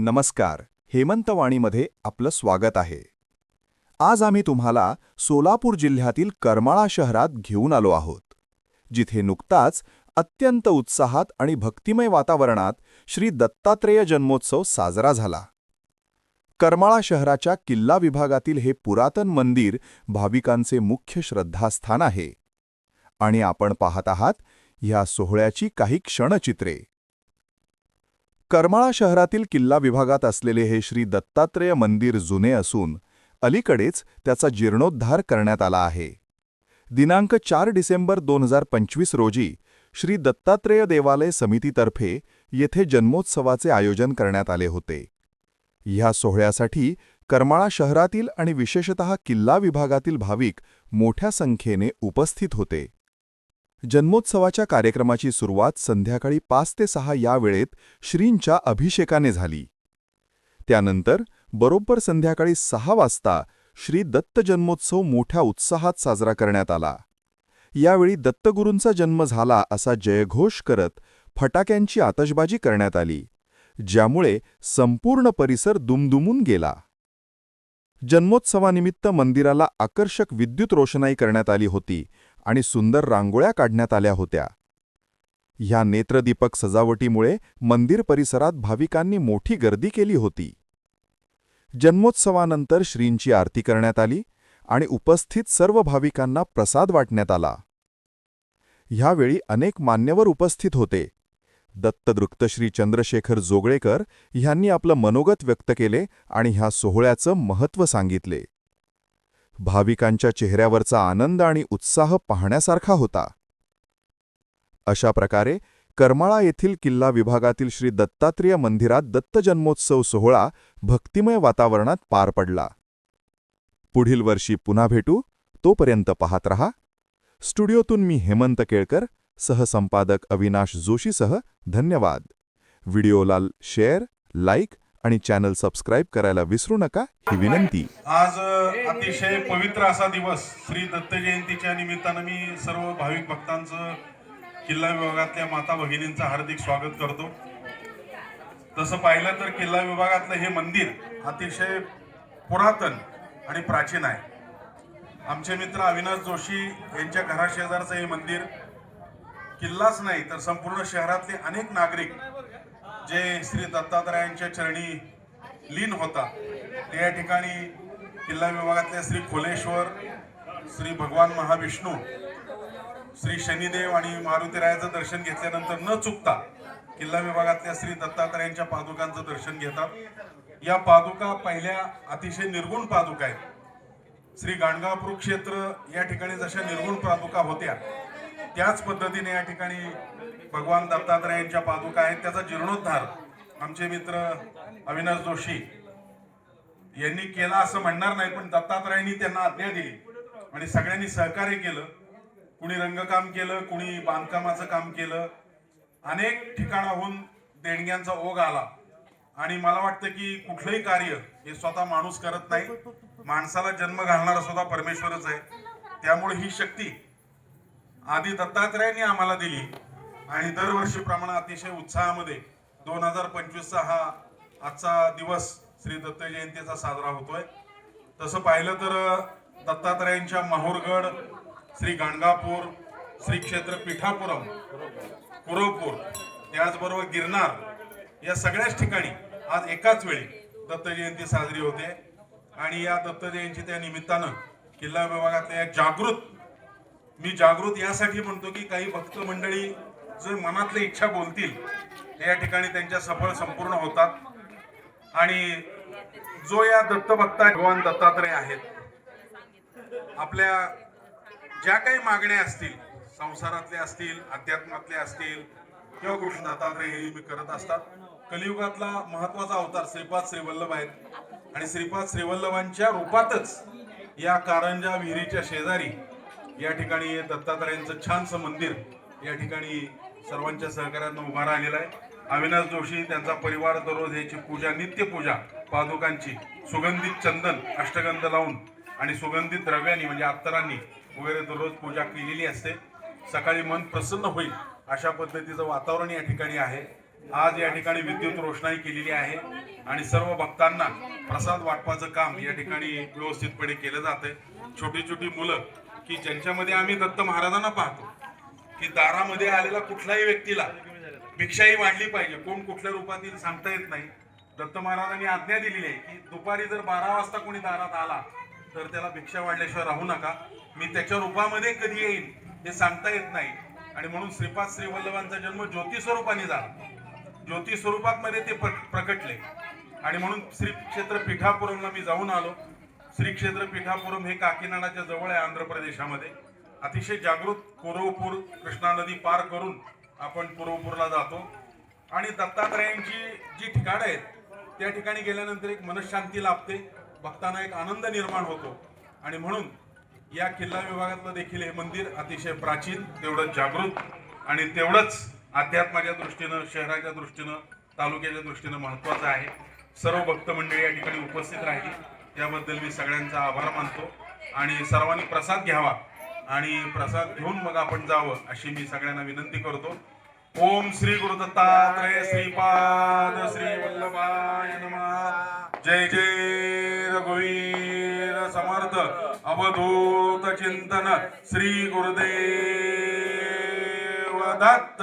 नमस्कार. हेमंतवाणीमध्ये आपलं स्वागत आहे. आज आम्ही तुम्हाला सोलापूर जिल्ह्यातील करमाळा शहरात घेऊन आलो आहोत, जिथे नुकताच अत्यंत उत्साहात आणि भक्तिमय वातावरणात श्री दत्तात्रेय जन्मोत्सव साजरा झाला. करमाळा शहराच्या किल्ला विभागातील हे पुरातन मंदिर भाविकांचे मुख्य श्रद्धास्थान आहे. आणि आपण पाहत आहात ह्या सोहळ्याची काही क्षणचित्रे. करमाळा शहरातील किल्ला विभागात असलेले हे श्री दत्तात्रेय मंदिर जुने असून अलीकडेच त्याचा जीर्णोद्धार करण्यात आला आहे. दिनांक 4 डिसेंबर 2025 रोजी श्री दत्तात्रेय देवालय समितीतर्फे येथे जन्मोत्सवाचे आयोजन करण्यात आले होते. ह्या सोहळ्यासाठी करमाळा शहरातील आणि विशेषतः किल्ला विभागातील भाविक मोठ्या संख्येने उपस्थित होते. जन्मोत्सवाच्या कार्यक्रमाची सुरुवात संध्याकाळी 5 ते 6 या वेळेत श्रींच्या अभिषेकाने झाली. त्यानंतर बरोबर संध्याकाळी 6 वाजता श्री दत्त जन्मोत्सव मोठ्या उत्साहात साजरा करण्यात आला. यावेळी दत्तगुरूंचा जन्म झाला असा जयघोष करत फटाक्यांची आतषबाजी करण्यात आली, ज्यामुळे संपूर्ण परिसर दुमदुमून गेला. जन्मोत्सवानिमित्त मंदिराला आकर्षक विद्युत रोषणाई करण्यात आली होती आणि सुंदर रांगोळ्या काढण्यात आल्या होत्या. ह्या नेत्रदीपक सजावटीमुळे मंदिर परिसरात भाविकांनी मोठी गर्दी केली होती. जन्मोत्सवानंतर श्रींची आरती करण्यात आली आणि उपस्थित सर्व भाविकांना प्रसाद वाटण्यात आला. ह्यावेळी अनेक मान्यवर उपस्थित होते. दत्तदृक्त श्री चंद्रशेखर जोगळेकर ह्यांनी आपलं मनोगत व्यक्त केले आणि ह्या सोहळ्याचं महत्त्व सांगितले. भाविकांच्या चेहऱ्यावरचा आनंद आणि उत्साह पाहण्यासारखा होता. अशा प्रकारे करमाळा येथील किल्ला विभागातील श्री दत्तात्रेय मंदिरात दत्तजन्मोत्सव सोहळा भक्तिमय वातावरणात पार पडला. पुढील वर्षी पुन्हा भेटू. तोपर्यंत पाहत रहा. स्टुडिओतून मी हेमंत केळकर, सहसंपादक अविनाश जोशीसह धन्यवाद. व्हिडिओला शेअर, लाईक आणि चॅनल सबस्क्राईब करायला विसरू नका ही विनंती. आज अतिशय पवित्र असा दिवस श्री दत्त जयंतीच्या निमित्तानं मी सर्व भाविक भक्तांचं, किल्ला विभागातल्या माता भगिनींचं हार्दिक स्वागत करतो. तसं पाहिलं तर किल्ला विभागातलं हे मंदिर अतिशय पुरातन आणि प्राचीन आहे. आमचे मित्र अविनाश जोशी यांच्या घराशेजारचं हे मंदिर किल्लाच नाही तर संपूर्ण शहरातले अनेक नागरिक जे श्री दत्तात्रयांच्या चरणी लीन होता, ते या ठिकाणी किल्ला विभागातले श्री खोलेश्वर, श्री भगवान महाविष्णू, श्री शनिदेव आणि मारुतीरायाचं दर्शन घेतल्यानंतर न चुकता किल्ला विभागातल्या श्री दत्तात्रयांच्या पादुकांचं दर्शन घेतात. या पादुका पहिल्या अतिशय निर्गुण पादुका आहेत. श्री गाणगापूर क्षेत्र या ठिकाणी जशा निर्गुण पादुका होत्या, त्याच पद्धतीने या ठिकाणी भगवान दत्तात्रयांच्या पादुका आहेत. त्याचा जीर्णोद्धार आमचे मित्र अविनाश जोशी यांनी केला असं म्हणणार नाही, पण दत्तात्रयांनी त्यांना आज्ञा दिली आणि सगळ्यांनी सहकार्य केलं. कुणी रंगकाम केलं, कुणी बांधकामाचं काम केलं. अनेक ठिकाणाहून देणग्यांचा ओघ आला आणि मला वाटतं की कुठलंही कार्य हे स्वतः माणूस करत नाही, माणसाला जन्म घालणारा सुद्धा परमेश्वरच आहे. त्यामुळे ही शक्ती आधी दत्तात्रयांनी आम्हाला दिली आणि दरवर्षीप्रमाणे अतिशय उत्साहामध्ये 2025चा हा आजचा दिवस श्री दत्त जयंतीचा साजरा होतोय. तसं पाहिलं तर दत्तात्रयांच्या माहूरगड, श्री गाणगापूर, श्री क्षेत्र पिठापुरम, कुरवपूर, त्याचबरोबर गिरनार या सगळ्याच ठिकाणी आज एकाच वेळी दत्त जयंती साजरी होते. आणि या दत्त जयंतीच्या निमित्तानं किल्ला विभागातल्या मी जागृत यासाठी म्हणतो की काही भक्त मंडळी जो मनातल्या इच्छा बोलतील ते या ठिकाणी त्यांच्या सफळ संपूर्ण होतात. आणि जो या दत्तभक्त भगवान दत्तात्रय आहेत, आपल्या ज्या काही मागण्या असतील, संसारातल्या असतील, अध्यात्मातल्या असतील किंवा कृष्ण दत्तात्रय हे मी करत असतात. कलियुगातला महत्वाचा अवतार श्रीपाद श्रीवल्लभ आहेत आणि श्रीपाद श्रीवल्लभांच्या रूपातच या कारंजा विहिरीच्या शेजारी या ठिकाणी दत्तात्रयांचं छानसं मंदिर या ठिकाणी सर्वांच्या सहकार्यानं उभा राहिलेला आहे. अविनाश जोशी त्यांचा परिवार दररोज याची पूजा, नित्यपूजा पादुकांची सुगंधित चंदन, अष्टगंध लावून आणि सुगंधित द्रव्यांनी म्हणजे अत्तरांनी वगैरे दररोज पूजा केलेली असते. सकाळी मन प्रसन्न होईल अशा पद्धतीचं वातावरण या ठिकाणी आहे. आज या ठिकाणी विद्युत रोषणाई केलेली आहे आणि सर्व भक्तांना प्रसाद वाटपाचं काम या ठिकाणी व्यवस्थितपणे केलं जातंय. छोटी छोटी मुलं की ज्यांच्यामध्ये आम्ही दत्त महाराजांना पाहतो की दारामध्ये आलेला कुठल्याही व्यक्तीला भिक्षाही वाढली पाहिजे. कोण कुठल्या रूपात येईल सांगता येत नाही. दत्त महाराजांनी आज्ञा दिलेली आहे की दुपारी जर 12 वाजता कोणी दारात आला तर त्याला भिक्षा वाढल्याशिवाय राहू नका. मी त्याच्या रूपामध्ये कधी येईन हे सांगता येत नाही. आणि म्हणून श्रीपाद श्रीवल्लभांचा जन्म ज्योती स्वरूपाने झाला. ज्योती स्वरूपात मध्ये ते प्रकटले आणि म्हणून श्री क्षेत्र पीठापुरमला मी जाऊन आलो. श्री क्षेत्र पीठापुरम हे काकीनाडाच्या जवळ आहे आंध्र प्रदेशामध्ये. अतिशय जागृत कोरवपूर कृष्णा नदी पार करून आपण कोरवपूरला जातो आणि दत्तात्रयांची जी ठिकाणं आहेत त्या ठिकाणी गेल्यानंतर एक मनशांती लाभते, भक्तांना एक आनंद निर्माण होतो. आणि म्हणून या किल्ला विभागातलं देखील हे मंदिर अतिशय प्राचीन, तेवढंच जागृत आणि तेवढंच अध्यात्माच्या दृष्टीनं, शहराच्या दृष्टीनं, तालुक्याच्या दृष्टीनं महत्वाचं आहे. सर्व भक्त मंडळी या ठिकाणी उपस्थित राहिली त्याबद्दल मी सगळ्यांचा आभार मानतो. आणि सर्वांनी प्रसाद घ्यावा आणि प्रसाद घेऊन मग आपण जावं अशी मी सगळ्यांना विनंती करतो. ओम श्री गुरु दत्तात्रय श्रीपाद श्री वल्लभाय नमः. जय जय रघुवीर समर्थ अवधूत चिंतन श्री गुरुदेव दत्त.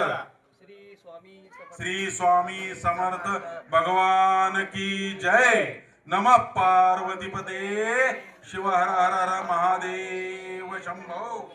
श्री स्वामी समर्थ भगवान की जय. नमः पार्वतीपते शिव हर हर हर महादेव शंभो.